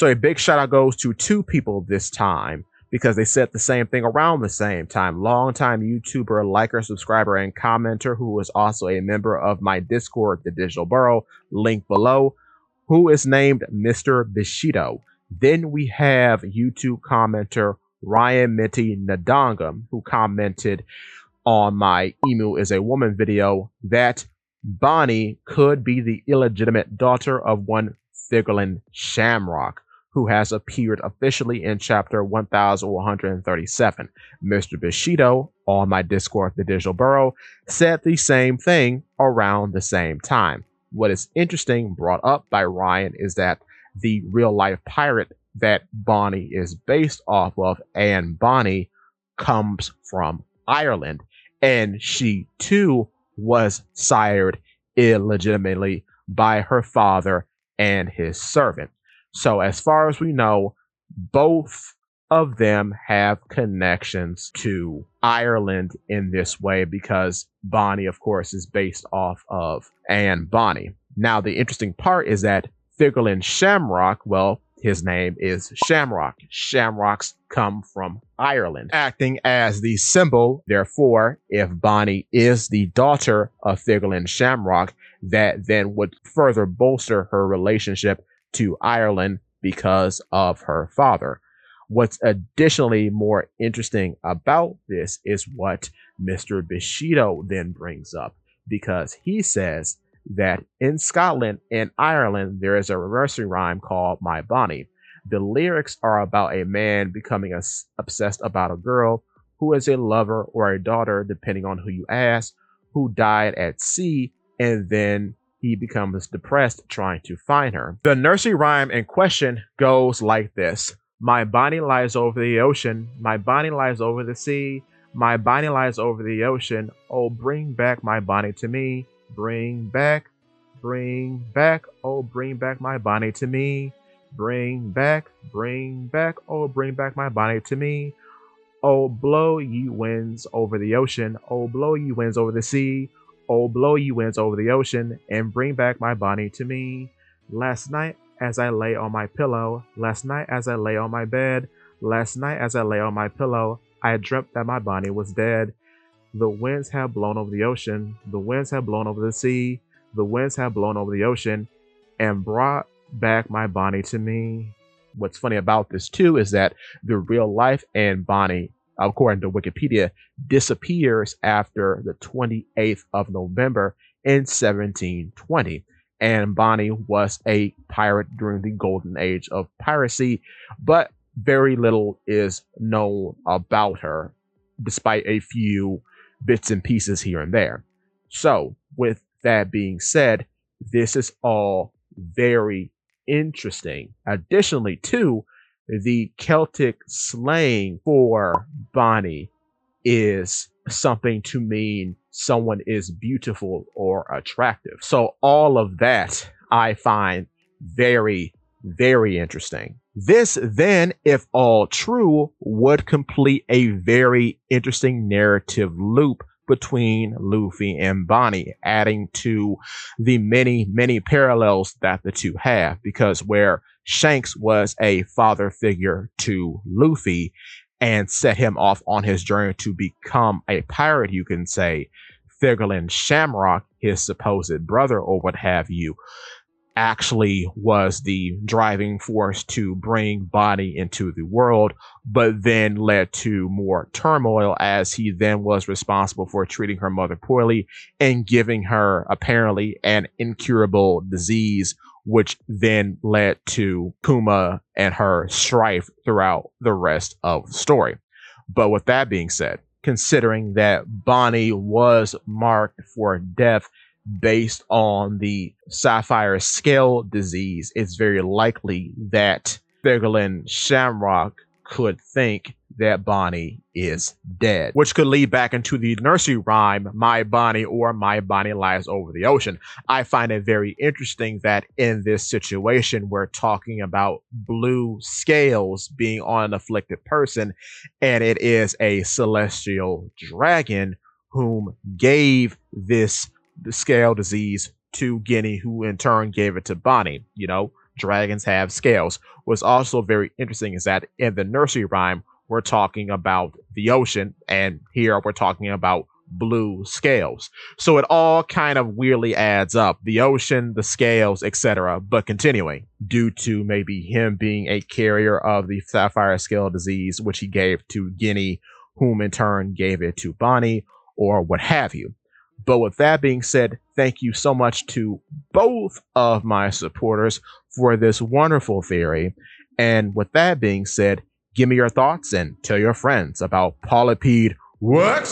So a big shout out goes to two people this time because they said the same thing around the same time. Longtime YouTuber, liker, subscriber, and commenter who is also a member of my Discord, The Digital Borough, link below, who is named Mr. Bushido. Then we have YouTube commenter Ryan Minty Nadangam, who commented on my Emu is a Woman video that Bonney could be the illegitimate daughter of one Figurlin Shammrock, who has appeared officially in chapter 1137. Mr. Bushido on my Discord, The Digital Borough, said the same thing around the same time. What is interesting, brought up by Ryan, is that the real life pirate that Bonney is based off of, and Bonney, comes from Ireland, and she too was sired illegitimately by her father and his servant. So as far as we know, both of them have connections to Ireland in this way because Bonney, of course, is based off of Anne Bonney. Now, the interesting part is that Figurlin Shammrock, well, his name is Shammrock. Shamrocks come from Ireland, acting as the symbol. Therefore, if Bonney is the daughter of Figurlin Shammrock, that then would further bolster her relationship to Ireland because of her father. What's additionally more interesting about this is what Mr. Bushido then brings up, because he says that in Scotland and Ireland, there is a nursery rhyme called My Bonney. The lyrics are about a man becoming obsessed about a girl who is a lover or a daughter, depending on who you ask, who died at sea, and then he becomes depressed trying to find her. The nursery rhyme in question goes like this. My Bonney lies over the ocean. My Bonney lies over the sea. My Bonney lies over the ocean. Oh, bring back my Bonney to me. Bring back, oh, bring back my Bonney to me. Bring back, oh, bring back my Bonney to me. Oh, blow ye winds over the ocean. Oh, blow ye winds over the sea. Oh, blow ye winds over the ocean, and bring back my Bonney to me. Last night as I lay on my pillow, last night as I lay on my bed, last night as I lay on my pillow, I dreamt that my Bonney was dead. The winds have blown over the ocean, the winds have blown over the sea, the winds have blown over the ocean, and brought back my Bonney to me. What's funny about this too is that the real life Anne Bonney, according to Wikipedia, disappears after the 28th of November in 1720. Anne Bonney was a pirate during the golden age of piracy, but very little is known about her, despite a few bits and pieces here and there. So, with that being said, this is all very interesting. Additionally, too, the Celtic slang for Bonney is something to mean someone is beautiful or attractive. So all of that I find very, very interesting. This then, if all true, would complete a very interesting narrative loop between Luffy and Bonney, adding to the many, many parallels that the two have, because where Shanks was a father figure to Luffy and set him off on his journey to become a pirate, you can say, Figurlin Shammrock, his supposed brother or what have you, actually was the driving force to bring Bonney into the world, but then led to more turmoil as he then was responsible for treating her mother poorly and giving her apparently an incurable disease, which then led to Kuma and her strife throughout the rest of the story. But with that being said, considering that Bonney was marked for death based on the Sapphire Scale disease, it's very likely that Figurlin Shammrock could think that Bonney is dead, which could lead back into the nursery rhyme, My Bonney or My Bonney Lies Over the Ocean. I find it very interesting that in this situation, we're talking about blue scales being on an afflicted person, and it is a celestial dragon whom gave this scale disease to Guinea, who in turn gave it to Bonney. You know, dragons have scales. What's also very interesting is that in the nursery rhyme, we're talking about the ocean, and here we're talking about blue scales. So it all kind of weirdly adds up, the ocean, the scales, etc. But continuing, due to maybe him being a carrier of the sapphire scale disease, which he gave to Guinea, whom in turn gave it to Bonney, or what have you. But with that being said, thank you so much to both of my supporters for this wonderful theory. And with that being said, give me your thoughts and tell your friends about Polypede. What?